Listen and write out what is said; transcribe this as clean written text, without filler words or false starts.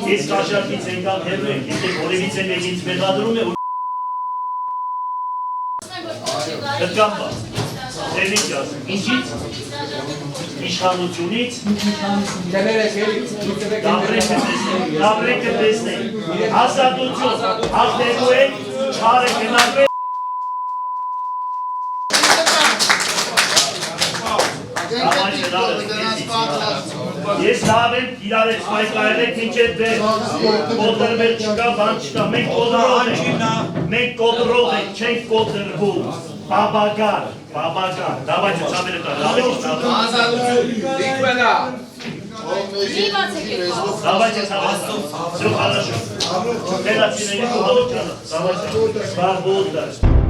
Ես կաշարկից ենքան հերու ենք, եթե որևից է մեկից մեղադրում է ու դրկան բա, դերնիք ասում, ինչից, իշխանությունից, դավրեկը տեսնենք, հաստատություն, հաղթելու ենք, չարը կնարվե Ես լավ եմ իրար ես պայքարել եք մինչև դեր, կոտրվել չկա, բան չկա, մենք կոտրող ենք, չենք կոտրվում, բաբագար, դավայցը ծավերը կար, Давайте все хорошо. Свобода.